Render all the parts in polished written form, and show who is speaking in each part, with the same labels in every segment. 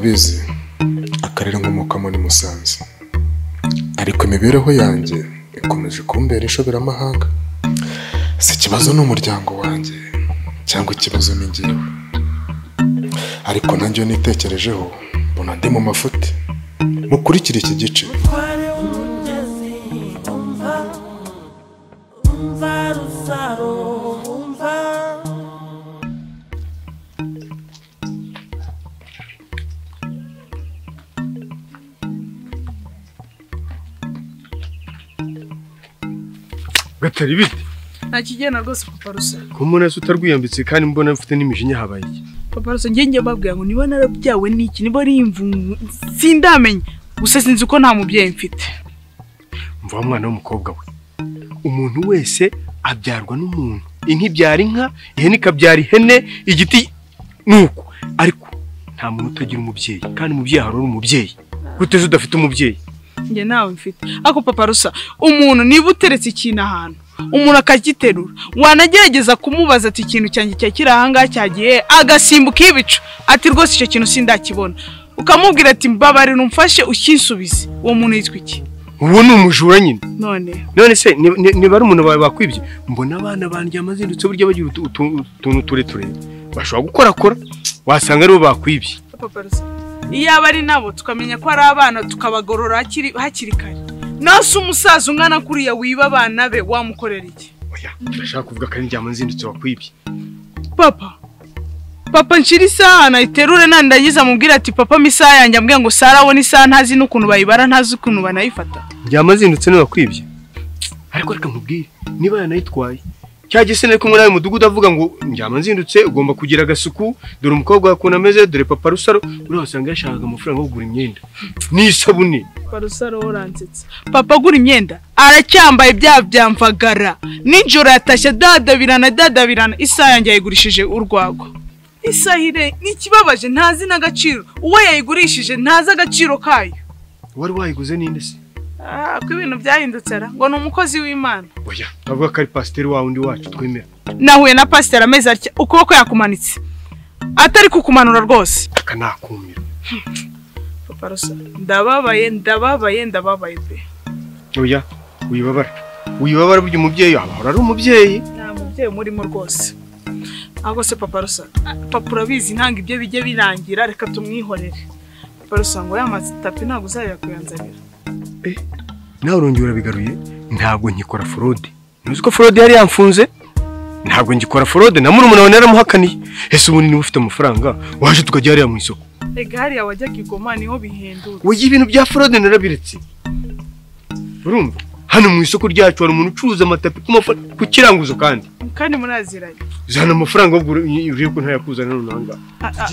Speaker 1: urabizi akarere nkomokamo ni Musanze, ariko imibereho yanjye ikomeje kumbera inshoberamahanga. Si ikibazo n'umuryango wanjye cyangwa ikibazo ni njyewe, ariko nanjye nitekerejeho mbona ndi mu mafuti. Mukurikira iki gice.
Speaker 2: Gatari bite?
Speaker 3: Nakigena rwose Papa Rusa.
Speaker 2: Kumuna se utarwiyambitse kandi mbona mfite n'imijinya habaye iki?
Speaker 3: Papa Rusa njye babwiye ngo niba narabyawe n'iki, niba ari imvu sindamenye. Gusa sinzi uko nta mubyeyi mfite.
Speaker 2: Mva umwana w'umukobwa we. Umuntu wese abyarwa n'umuntu. Inka ibyara inka, ihene ikabyara ihene, igiti nuko. Ariko nta muntu utagira umubyeyi, kandi umubyeyi hari umubyeyi. Guteze udafite umubyeyi.
Speaker 3: Nge nawe mfite. Ako Papa Rusa, umuntu niba uteretse ikintu ahantu, umuntu akagiterura, wanagerageza kumubaza ati ikintu cyanjye cyakira ahanga cyagiye, agasimbuka ibicu ati rwose icyo kintu sindakibona, ukamubwira ati mbabare numfashe ukinsubize, uwo muntu yitwa iki?
Speaker 2: Uwo ni umujura nyine.
Speaker 3: None
Speaker 2: se niba ari umuntu bakwibye, mbona abana bandya amazindutse burya bagira utuntu tureture bashobora gukora wasanga aribo bakwibye.
Speaker 3: Papa Rusa, iyo abari nabo tukamenya ko ari abana tukabagorora hakiri kare. Nase umusaza ungana kuriya wiba abana be wamukorera iki?
Speaker 2: Oya, ndashaka kuvuga kandi njya manzindutse wakwibye.
Speaker 3: Papa nshiri isaha nayiterure nandagize amubwira ati papa misaha yanjye ambwiye ngo Sara abone isaha ntazi n'ukuntu bayibara, ntazi ukuntu banayifata.
Speaker 2: Njya manzindutse no wakwibye. Ariko reka nkubwire, niba yanayitwaye cyagise ne kumwe nawe mudugudu avuga ngo njya manzindutse ugomba kugira agasuku, dore umukobwa wakuna ameze, dore Papa Rusaro uri wasanga yashakaga amafaranga yo kugura imyenda n'isabune.
Speaker 3: Papa Rusaro oransitse. Papa gura imyenda aracyambaye byamvagara. Ninjoro yatashye dadabirana isaha yanjye yayigurishije urwagwa. Isahire nikibabaje ntazi n'agaciro. Uwo yayigurishije ntazi agaciro kayo.
Speaker 2: Wari wayiguze ninde se?
Speaker 3: Ko ibintu byahindutse ara ngo ni umukozi w'Imana.
Speaker 2: Oya, avuga ko ari pasiteri wawe undi wacu twemera.
Speaker 3: Nahuye na pasiteri ameze atya ukuboko yakumanitse, atari kukumanura rwose.
Speaker 2: Akanakumira.
Speaker 3: Papa Rusa, ndababaye pe.
Speaker 2: Oya, uyibabara burya umubyeyi ahora ari umubyeyi.
Speaker 3: Nta mubyeyi murimo rwose. Ahubwo se Papa Rusa, papa urabizi ntanga ibyo bijye birangira, reka tumwihorere. Papa Rusa ngo yamaze tapi ntabwo uzajya kuyanzanira.
Speaker 2: Nawe urongera bigaruye, ntabwo nkikora fraude. Nuzi ko fraude yari yamfunze? Ntabwo ngikora fraude, na murumuna wawe naramuhakaniye. Ese ubu ni ufite amafaranga waje tukajya hariya mu isoko.
Speaker 3: Ega hariya wajyaga Igoma niho bihendutse.
Speaker 2: Wowe ibintu bya fraude narabiretse. Urumva? Hano mu isoko ryacu hari umuntu ucuruza amatapi ku kiranguzo kandi
Speaker 3: muraziranye.
Speaker 2: Zana amafaranga uri ko ntayakuzana nonanga.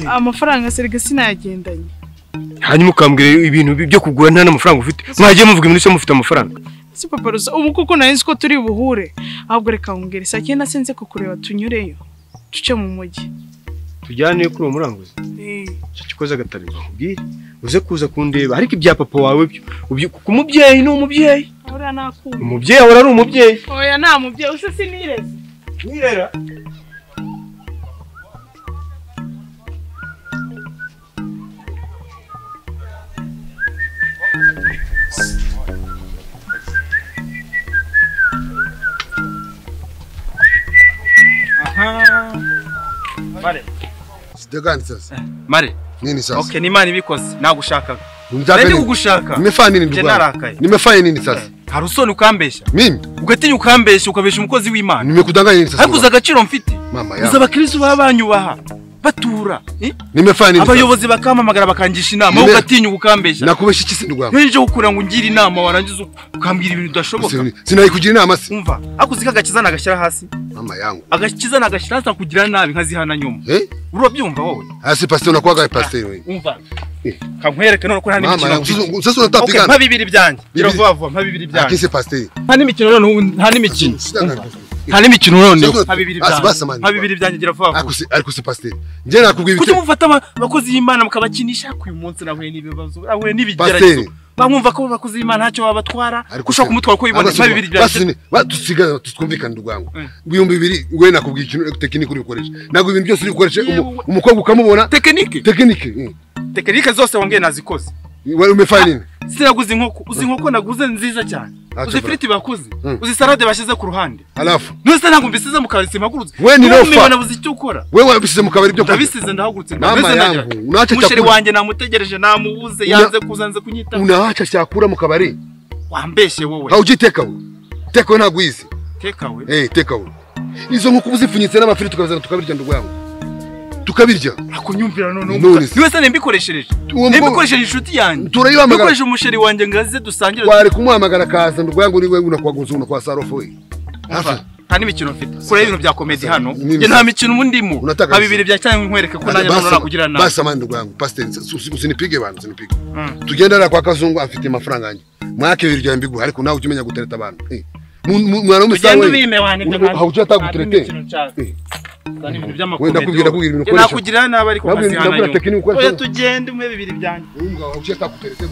Speaker 3: Amafaranga serega sinayagendanye.
Speaker 2: Hanyuma ukambwira ibintu byo kugura nta n'amafaranga ufite. Mwagiye muvuga ibintu se mufite amafaranga.
Speaker 3: Si Papa Rusa, ubu kuko narinzi ko turi buhure. Ahubwo reka ngumvire sake nasenze ko kureba tunyureyo. Tuce mu mujyi.
Speaker 2: Tujyane kuri uwo muranguzi. Cyo kikoza gatari bakubwire. Uze kuza kundeba ariko ibya papa wawe byo. Kuko umubyeyi ni umubyeyi.
Speaker 3: Ora nakuma.
Speaker 2: Umubyeyi ahora ari umubyeyi.
Speaker 3: Oya nta mubyeyi use sinireze.
Speaker 2: Nirera.
Speaker 4: Mare.
Speaker 5: Sidegani sasa.
Speaker 4: Mare.
Speaker 5: Nini sasa?
Speaker 4: Okay, ni mani bikoze. Nagushaka.
Speaker 5: Nani
Speaker 4: kugushaka?
Speaker 5: Nimefanya nini ndugu? Nimefanya nini sasa?
Speaker 4: Harusoni ukambesha.
Speaker 5: Mimi?
Speaker 4: Ugatinya ukambesha ukabesha umukozi w'Imana.
Speaker 5: Nimekudanganya nini sasa?
Speaker 4: Ariko uzagaciro mfite.
Speaker 5: Mama yangu.
Speaker 4: Uzabakirizo babanyubaha. Batura.
Speaker 5: Nimefanya nini?
Speaker 4: Abayobozi bakamamagara bakangisha inama ugatinya ukambesha.
Speaker 5: Nakubesha iki se ndugu wangu?
Speaker 4: Nje gukura ngo ngira inama warangiza ukambira ibintu udashoboka.
Speaker 5: Sinayikugira inama se.
Speaker 4: Umva, akuzika agakizana agashyira hasi.
Speaker 5: Mama yangu.
Speaker 4: Agakizana agashyira hasi kugira nabi nkazihana nyuma. Urabyumva wowe?
Speaker 5: Asi pasteur nakwaga pasteur wewe.
Speaker 4: Umva. Kankwereke none ko nta n'imikino.
Speaker 5: Sasa unatapigana.
Speaker 4: Mpa bibiri byanjye. Gira vuba mpa bibiri byanjye.
Speaker 5: Akise pasteur.
Speaker 4: Nta n'imikino none nta n'imikino. Nta n'imikino none mpa bibiri byanjye. Mpa bibiri byanjye gira vuba.
Speaker 5: Ariko se pasteur. Nje nakubwiye
Speaker 4: ibyo. Kuki mufata abakozi y'Imana mukabakinisha ku munsi nahuye n'ibibazo. Ahuye n'ibigeragezo. Bamwumva ko bakozi y'Imana ntacyo babatwara. Kushaka kumutwara ko yibona mpa bibiri byanjye.
Speaker 5: Batusiga tutwumvikana ndugu wangu. Ibihumbi bibiri we nakubwiye ikintu tekinike uri gukoresha. Nago ibintu byose uri gukoresha umukobwa ukamubona.
Speaker 4: Tekinike. tekinike zose wongeye nazikoze.
Speaker 5: Wewe umefanya nini?
Speaker 4: Sinaguze inkoko, uzi inkoko naguze nziza cyane. Uzi friti bakuze, uzi salade bashize ku ruhande.
Speaker 5: Alafu
Speaker 4: Nose ntabwo mbisize mu kabari simagurutse.
Speaker 5: Wewe ni rofa.
Speaker 4: Mimi nabuze icyo ukora.
Speaker 5: wewe wabisize mu kabari byo
Speaker 4: Ndabisize ndahagurutse
Speaker 5: mama
Speaker 4: ndabeze
Speaker 5: yangu
Speaker 4: najya.
Speaker 5: unaacha
Speaker 4: Umusheri
Speaker 5: chakula
Speaker 4: wanjye namutegereje namubuze yanze kuzanze kunyita.
Speaker 5: unaacha chakula mu kabari
Speaker 4: Wambeshe wowe.
Speaker 5: haujiteka wewe teka wewe ntabwo izi
Speaker 4: Teka we.
Speaker 5: teka wewe izo nkuko uzifunyitse n'amafiri tukabizana tukabirya ndugu yangu tukabirya
Speaker 4: Akunyumvira none
Speaker 5: None se.
Speaker 4: niwe se nembikoreshereje.
Speaker 5: Uwo mbo-
Speaker 4: Nembikoresheje inshuti yanjye.
Speaker 5: Turayihamagara.
Speaker 4: Nembikoresheje umusheri wanjye ngaze dusangire.
Speaker 5: wari kumuhamagara kaza ndugu yangu ni wewe unakwaguza unakwa sarofu wewe hafi
Speaker 4: Nta n'imikino mfite. Kure ibintu bya comedy hano.
Speaker 5: Nini
Speaker 4: Nge nta mikino ubu ndimo.
Speaker 5: Unataka
Speaker 4: Abibiri bya cyangwa nkwereke ko nanjye none nakugira nawe.
Speaker 5: basi amani ndugu yangu pastor usinipige bana usinipige tugenda kwa kazungu afite amafaranga yanjye mwake ibiri bya mbigu ariko nawe ukimenya gutereta abantu mwana w'umusawe
Speaker 4: Ugenda ubime wane byo.
Speaker 5: haujata guterete wenda kubwira ibintu ukoresha
Speaker 4: nakugira nabi ariko
Speaker 5: nabwira
Speaker 4: mazihana
Speaker 5: tekini
Speaker 4: yo.
Speaker 5: ukoresha
Speaker 4: Oya tugende umwe bibiri byanjye.
Speaker 5: unga haujata guterete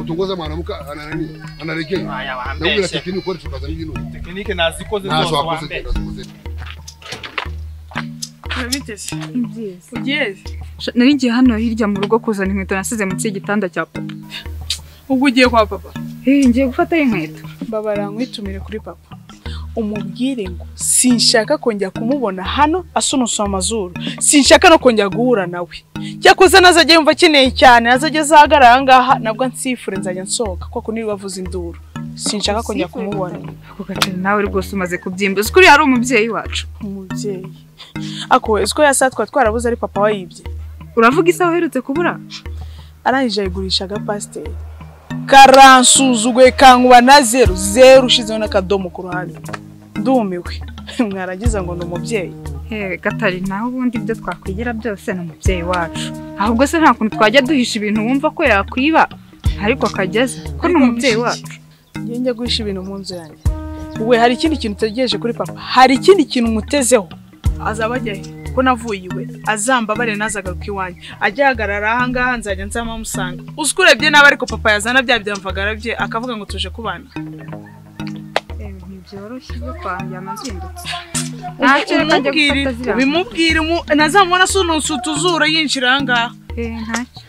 Speaker 5: utongoza mwana muka anani anarekeye
Speaker 4: Aya
Speaker 5: nabwira
Speaker 4: wambeshe.
Speaker 5: tekini ukoresha ukazana ibintu
Speaker 4: Tekinike nazikoze
Speaker 5: nazo
Speaker 4: zose
Speaker 5: wakoze
Speaker 4: wambeshe.
Speaker 3: Urabiteze
Speaker 6: Byiza.
Speaker 3: ugiye
Speaker 6: Nari ngiye hano hirya mu rugo kuzana inkweto nasize munsi y'igitanda cya papa.
Speaker 3: ubwo ugiye kwa papa
Speaker 6: Ngiye gufata inkweto.
Speaker 3: mbabara nkwitumire kuri papa umubwire ngo sinshaka kongera kumubona hano asunusa amazuru sinshaka no kongera guhura nawe cyakoze nazajya yumva akeneye cyane nazajya zahagarara aha ngaha nabwo nsifure nzajya nsohoka kuko niba bavuza induru sinshaka kongera kumubona.
Speaker 6: Ako gaciro nawe rwose umaze kubyimba. Uzi ko uri ari umubyeyi wacu.
Speaker 3: Umubyeyi ako eziko yasatwa twarabuze ari papa wayibye.
Speaker 6: Uravuga isaha uherutse kubura?
Speaker 3: Arangije ayigurishaga pasiteri karansuzugwe kankuba na zeru ushizeho n'akadomo ku ruhande ndumiwe mwaragize ngo ni umubyeyi.
Speaker 6: Gatari naho ubundi ibyo twakwigira byose ni umubyeyi wacu. Ahubwo se nta kuntu twajya duhisha ibintu wumva ko yakwiba ariko akageza ko ni umubyeyi wacu.
Speaker 3: Njye guhisha ibintu mu nzu yanjye. We hari ikindi kintu utegereje kuri papa, hari ikindi kintu mutezeho. Azaba ajya ko navuye iwe azambabare nazagaruka iwanjye ajya ahagarara aha ngaha nzajya nzama musanga. Usikurebye nabi ariko papa yazana bya byamvagara bye akavuga ngo tuje kubana.
Speaker 6: Byoroshye kwanjye amazindutse.
Speaker 3: Bimubwire nazamubona sununsa utuzura yinjira aha ngaha.
Speaker 6: Ntacyo.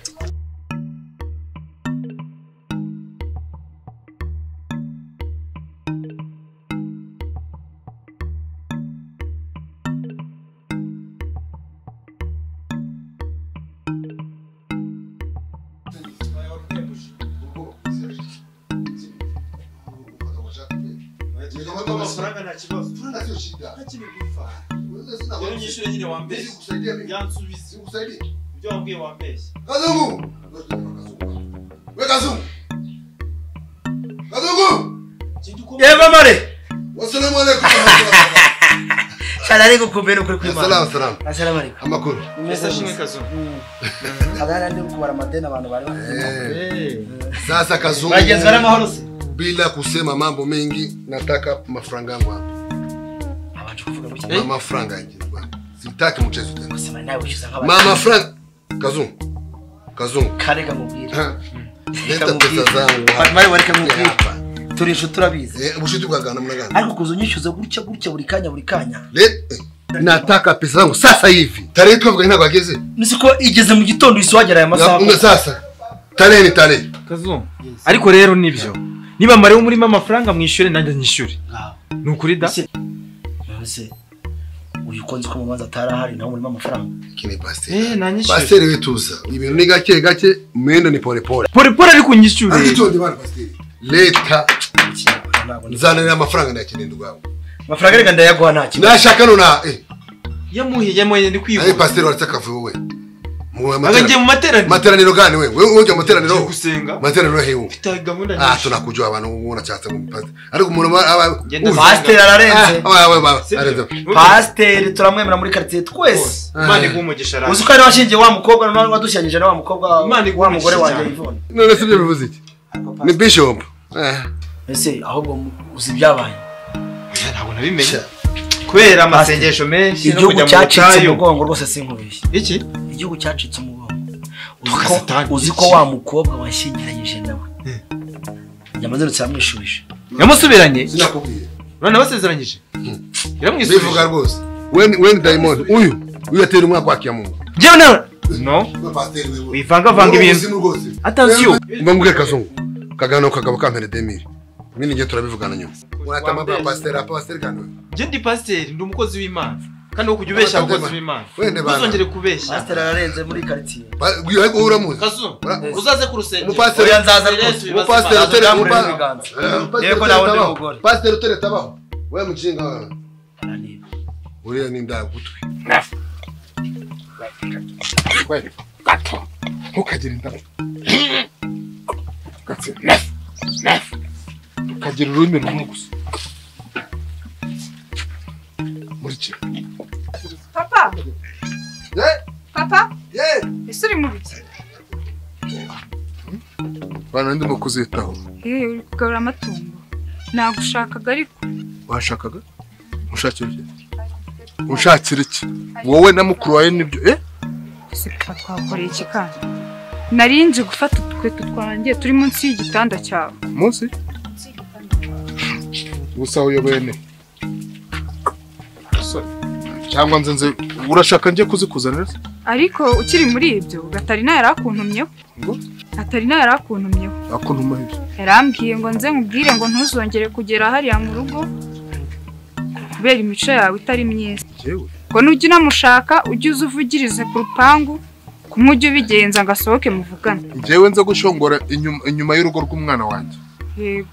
Speaker 7: amafaranga nta kibazo.
Speaker 5: Ndio shida.
Speaker 7: Ntakini gupfa.
Speaker 5: Sina
Speaker 7: Yari nyishure nyine wambeshye.
Speaker 5: kusaidia mimi.
Speaker 7: Yansubize.
Speaker 5: Sikusaidie.
Speaker 7: Ibyo wambwiye wambeshye.
Speaker 5: Kazungu. Wewe Kazungu. Kazungu.
Speaker 7: Yego mare.
Speaker 5: Wassalamu alaikum.
Speaker 7: Shalari kukumbera ukuri kwimana.
Speaker 5: Assalamu salam.
Speaker 7: Assalamu alaikum.
Speaker 5: Amakuru.
Speaker 7: Mesa shimwe kazo. Kadara ndi kubara madeni abantu bari.
Speaker 5: Sasa Kazungu.
Speaker 7: Bagenzwa n'amahoro se.
Speaker 5: Bila kusema mambo mengi nataka mafaranga yangu hapa.
Speaker 7: Abantu kuvuga buke.
Speaker 5: Mama franga yangu. Sitaki mchezo tena.
Speaker 7: Kusema nawe ushiza nk'abandi.
Speaker 5: Mama franga. Kazungu. Kazungu.
Speaker 7: Karega mubwira.
Speaker 5: Leta pesa zangu.
Speaker 7: Mari wareka mubwira. Turi inshuti turabizi.
Speaker 5: Ubushuti bwagana muna gani?
Speaker 7: Ariko kuzunyishyuza gutya buri kanya.
Speaker 5: Nataka pesa zangu sasa hivi. Tarehe twavuga ntabwo ageze.
Speaker 7: Nisiko igeze mu gitondo iswagera aya masaha.
Speaker 5: Sasa. Tarehe ni tarehe.
Speaker 4: Kazungu. Ariko rero nibyo. Niba mare wo muri amafaranga mwishure nanjye nyishure. Nukuri da.
Speaker 7: Nose. Uyu konzi ko mubanza tarahari naho muri amafaranga.
Speaker 5: Kine pasteur.
Speaker 4: Nanyishure.
Speaker 5: Pasteur wetuza. Ibintu ni gake mwendo ni pole pole.
Speaker 4: Pole ariko nyishure.
Speaker 5: Aritonde bana pasteur. Leta nzanira amafaranga ndakenenda rwawe.
Speaker 7: Amafaranga rega ndayaguha ntaki.
Speaker 5: Nashaka nona
Speaker 4: Yamuye ndi kwivuga.
Speaker 5: Ayi pasteur waratakavuye wowe.
Speaker 4: Agangiye mu materaniro.
Speaker 5: Materaniro gani wewe? Wewe ujya materaniro
Speaker 4: gusenga.
Speaker 5: Materaniro hewe.
Speaker 4: Mfite gahunda nyinshi.
Speaker 5: Tunakujua abantu ubona cyatse mu pasteur. Ariko umuntu
Speaker 7: pasteur ararenze.
Speaker 5: Arenze.
Speaker 7: Pasteur turamwemera muri quartier twese.
Speaker 4: Imana igumugisha ra.
Speaker 7: Uzukari washingiye wa mukobwa none wadushanyije na wa mukobwa wa mugore wanjye Yvonne.
Speaker 5: None sibyo bivuze iki? Ni bishop.
Speaker 7: Ese ahubwo uzi byabaye.
Speaker 4: Ntabwo nabimenye. Kwera amasengesho menshi
Speaker 7: no kujya mu cyayo. Umugongo rwose sinkubeshye.
Speaker 4: Iki?
Speaker 7: Igihugu cyacitse umugongo. Uzi ko wa mukobwa washyingiranyije nawe. Yamazerutse yamwishubije.
Speaker 4: Yamusubiranye?
Speaker 5: Sinakubwiye.
Speaker 4: Urana basezeranyije?
Speaker 5: Bivuga rwose. When Diamond uyu atera umwaka wa kiyamungu.
Speaker 4: Jewe nawe No.
Speaker 5: Pasiteri wewe.
Speaker 4: Wivanga ibintu. Attention.
Speaker 5: Mbambwe kazungu. Kagano kagabo kampere 2000. Mimi ngiye turabivugana nyuma. Uratama ba pasiteri kano.
Speaker 4: Je ndi pasiteri ndi umukozi w'Imana. Kandi ukujya ubeshya abakozi b'Imana. Uzongere kubeshya.
Speaker 7: Pasiteri ararenze muri quartier.
Speaker 5: Ariko uramuzi.
Speaker 4: Kazu. Uzaze ku rusengero.
Speaker 5: Umupasiteri
Speaker 7: nzaza
Speaker 5: umupasiteri utere
Speaker 7: Yego nawe ndi umugore.
Speaker 5: Pasiteri utere tabaho. Wewe mukinga. Uriya ni ndagutwi. Wewe gato. Ntukagire indabo. Gatse. Kagira ururimi rumwe gusa. Muriki.
Speaker 6: Papa. Papa.
Speaker 5: Ye.
Speaker 6: Ese uri mu biki?
Speaker 1: Bana ndimo kuzitaho.
Speaker 6: Uri kugarura amatungo. Nagushakaga ariko.
Speaker 1: Washakaga? Mushakira iki? Mushakira iki? Wowe na mukuru wawe nibyo
Speaker 6: Ese papa twakoreye iki kandi? Narinje gufata utweto twanjye turi munsi y'igitanda cyawe.
Speaker 1: Munsi? Gusa uyoboye ne? Cyangwa nze urashaka nje kuzikuzanira?
Speaker 6: Ariko ukiri muri ibyo Gatarina yarakuntumyeho.
Speaker 1: Ngo?
Speaker 6: Gatarina yarakuntumyeho.
Speaker 1: Akuntuma ibyo.
Speaker 6: Yarambwiye ngo nze nkubwire ngo ntuzongere kugera hariya mu rugo kubera imico yawe itari myiza.
Speaker 1: Jewe.
Speaker 6: Ngo nujya unamushaka ujye uzuvugirize ku rupangu kumwe ujye ubigenza ngo asohoke muvugane.
Speaker 1: Jewe nze gushongora inyuma y'urugo rw'umwana wanjye.
Speaker 6: Yego.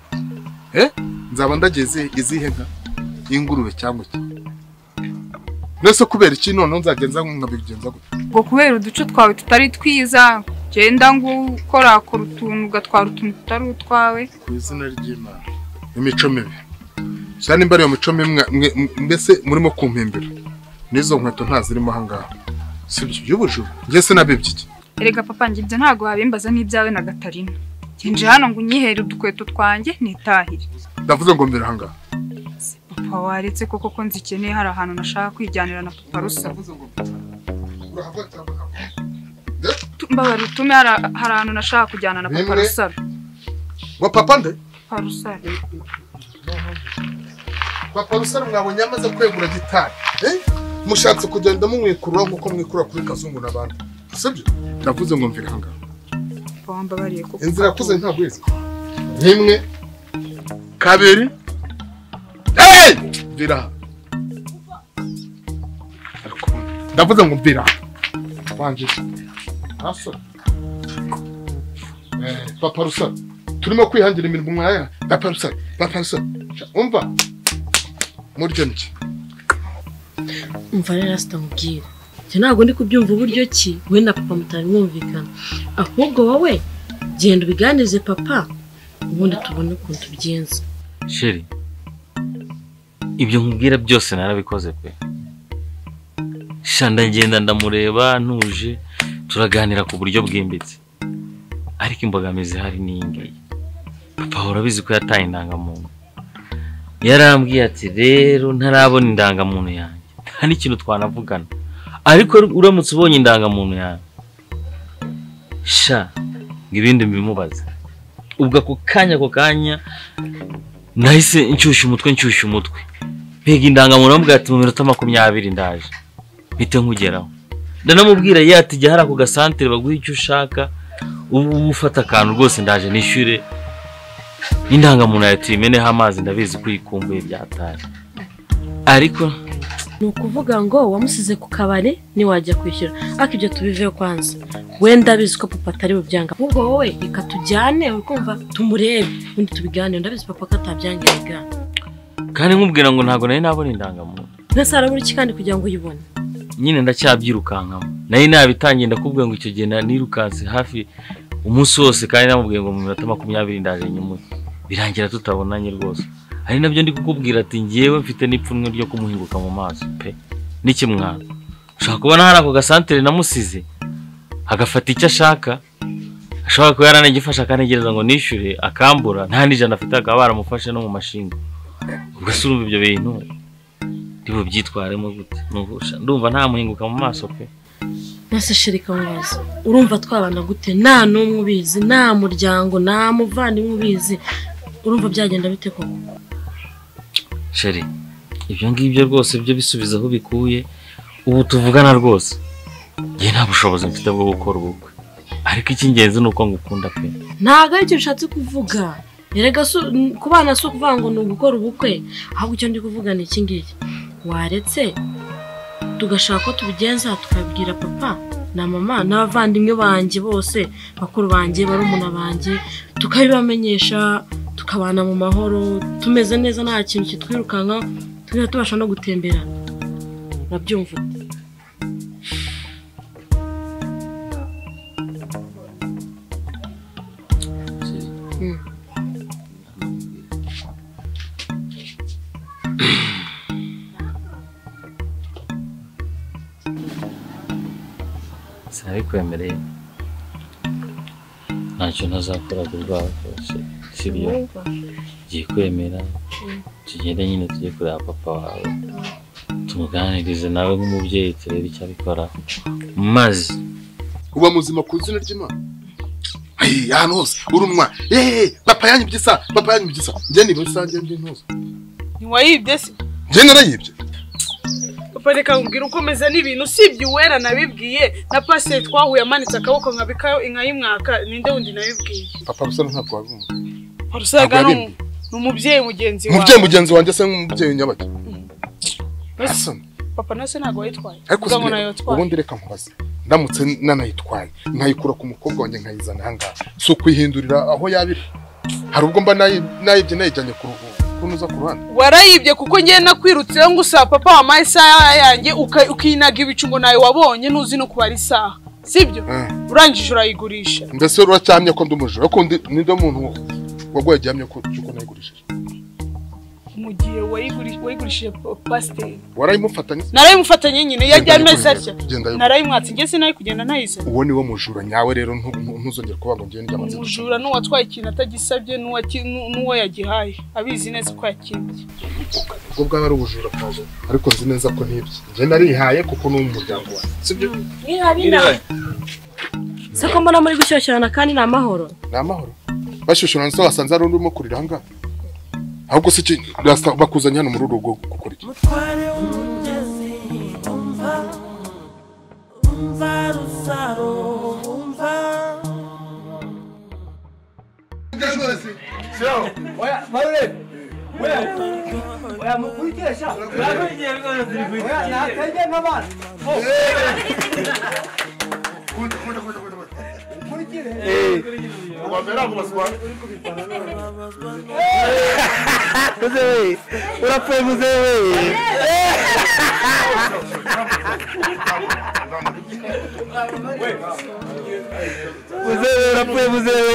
Speaker 1: Nzaba ndageze izihe nka ingurube cyangwa iki? Nese kubera iki none nzagenza nkabigenza gute?
Speaker 6: Ngo kubera uduce twawe tutari twiza genda ngo ukora ku rutuntu ugatwara utuntu tutari utwawe.
Speaker 1: Ku izina ry'Imana. Imico mibi. Cyane imbere yo mico mimwe mbese murimo kumpimbira. Nizo nkweto ntazirimo hangaha. Sibyo y'ubujuru. Ngiye sinabibye iki?
Speaker 6: Erega papa ngibyo ntago habimbaza n'ibyawe na Gatarina. Nje hano ngo unyihere udukweto twanjye nitahire.
Speaker 1: Ndavuze ngo mbere hangaha.
Speaker 6: Papa waretse koko ko nzikeneye hari ahantu nashaka kwijyanira na papa Rusa. Mbabara utume hari ahantu nashaka kujyana na papa Rusa.
Speaker 1: Wa papa nde?
Speaker 6: Papa Rusa.
Speaker 1: Papa Rusa mwabonye amaze kwegura gitari. Mushatse kugenda mumwikurura nkuko mwikura kuri Kazungu nabandi. Sibyo? Ndavuze ngo mvire hangaha.
Speaker 6: Wambabariye koko.
Speaker 1: Inzira kuze ntabwo izi. Rimwe kabiri vira. Ndavuze ngo mvira. Wanje. Aso. Papa Rusa. Turimo kwihangira imirimo mwaya. Papa Rusa. Umva. Muryo niki?
Speaker 8: Umva rero sitamubwira. Ntabwo ndi kubyumva uburyo ki we na papa mutari mwumvikana. Ahubwo wowe genda ubiganize papa ubundi tubone ukuntu tubigenza.
Speaker 9: Sheri, ibyo nkubwira byose narabikoze pe. Shanda ngenda ndamureba ntuje turaganira ku buryo bwimbitse. Ariko imbogamizi hari n'ingiye. Papa urabizi ko yataye indangamuntu. Yarambwiye ati rero ntarabona indangamuntu yanjye. Nta n'ikintu twanavugana. Ariko uramutse ubonye indangamuntu yanjye. Sha ngibindi mbimubaza. Ubwo ako kanya nahise nshyushya umutwe. Pega indangamuntu amubwira ati mu minota 20 ndaje. Bite nkugeraho. Ndanamubwira yati jya hara ku gasantere baguha icyo ushaka. Ubu ufata akantu rwose ndaje nishyure. Indangamuntu yawe tuyimeneho amazi ndabizi ko ikumbuye byataye. Ariko
Speaker 8: ni ukuvuga ngo wamusize ku kabari niwajya kwishyura ariko ibyo tubiveho kwanza wenda bizi ko papa atari bubyanga ahubwo wowe reka tujyane ukumva tumurebe undi tubiganire ndabizi papa ko atabyangira
Speaker 9: kandi nkubwira ngo ntago nari nabona indangamuntu
Speaker 8: nasara buri kandi kugira ngo uyibone
Speaker 9: nyine ndacyabyirukankamo nari nabitangiye ndakubwira ngo icyo gihe nirukanse hafi umunsi wose kandi namubwiye ngo mu minota 20 ndaje nyuma birangira tutabonanye rwose hari nabyo ndi kukubwira ati ngiyewe mfite n'ipfunwe ryo kumuhinguka mu maso pe n'ikimwana ushaka kubona hari ako gasantere namusize agafata icyo ashaka ashobora ko yaranagifasha akanegereza ngo nishyure akambura nta n'ijana afite akaba baramufashe no mu mashinga ubwo se urumva ibyo bintu ndibo byitwaremo gute ndumva nta muhinguka mu maso pe
Speaker 8: nase shirika mubaza urumva twabana gute nta numwe ubizi nta muryango nta muvandimwe ubizi urumva byagenda bite koko
Speaker 9: Sheri ibyo ngibyo rwose byo bisubiza aho bikuye ubu tuvugana rwose njye nta bushobozi mfite bwo gukora ubukwe ariko icy'ingenzi ni uko ngukunda pe.
Speaker 8: ntabwo aricyo bishatse kuvuga erega ku bana si ukuvuga ngo ni ugukora ubukwe ahubwo icyo ndi kuvuga ni iki ngiki waretse tugashaka ko tubigenza tukabwira papa na mama n'abavandimwe banjye bose bakuru banjye barumuna banjye tukabibamenyesha tukabana mu mahoro tumeze neza nta kintu kitwirukanka tugenda tubasha no gutemberana urabyumva
Speaker 9: sinabikwemereye ntacyo ntazakora ku bwawe rwose sibyo ngiye kwemera tugende nyine tujye kureba papa wawe tumuganirize nawe nk'umubyeyi turebe icyo abikora maze
Speaker 1: uba muzima ku izina ry'Imana ahantu hose urumwa papa yanyibye isa njye niba rusange ndi ntuza
Speaker 3: ntiwayibye se
Speaker 1: njye narayibye
Speaker 3: papa reka nkubwira uko meze n'ibintu usibye uwera nabibwiye na pasiteri twahuye amanitse akaboko nkabikayo inka y'umwaka ninde wundi nabibwiye
Speaker 1: papa rusa ntabwo wabumva
Speaker 3: rusaga ni umubyeyi mugenzi wawe
Speaker 1: umubyeyi mugenzi wanjye se nk'umubyeyi nyabaki
Speaker 3: papa nase ntabwo wayitwaye
Speaker 1: ubundi reka nkubaze ndamutse nanayitwaye nkayikura ku mukobwa wanjye nkayizana ahangaha si ukwihindurira aho yabiri hari ubwo mba nayibye nayijyanye ku kunuza ku ruhande
Speaker 3: warayibye kuko ngiye nakwirutseho ngo usaba papa wamaye isaha yanjye ukinaga ibicu ngo nawe wabonye nuzi no kubara isaha sibyo urangije urayigurisha
Speaker 1: mbese uracyamye ko ndumujura ko ninde muntu wagwaye gihamye ko nayigurishije
Speaker 3: mu gihe wayigurishije pasiteri
Speaker 1: warayimufatanye
Speaker 3: narayimufatanye nyine yajyanye atya narayimwatse ngiye sinayi kugenda nayise
Speaker 1: uwo ni wo mujura nyawe rero ntuzongera kuba ngo ngende njamaze
Speaker 3: umujura n'uwatwaye ikintu atagisabye n'uwo yagihaye abizi neza ko yakibye
Speaker 1: ubwo bwaba ari ubujura kwazo ariko nzi neza ko nibye njye narihaye kuko ni umuryango wawe sibyo
Speaker 8: se ko mbona muri gushyoshyana kandi ni amahoro
Speaker 1: bashyushyurana se wasanze ari undi urimo kurira ahangaha ahubwo se bakuzanye hano muri uru rugo gukora iki
Speaker 10: Urapfuye muzewe urapfuye muzewe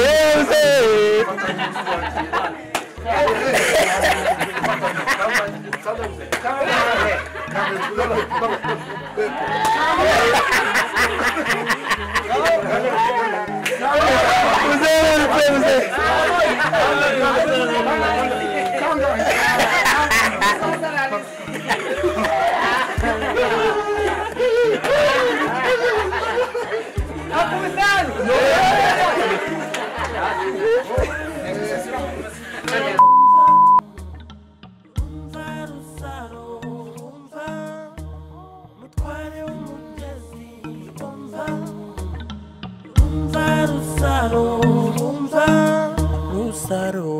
Speaker 10: Rusaro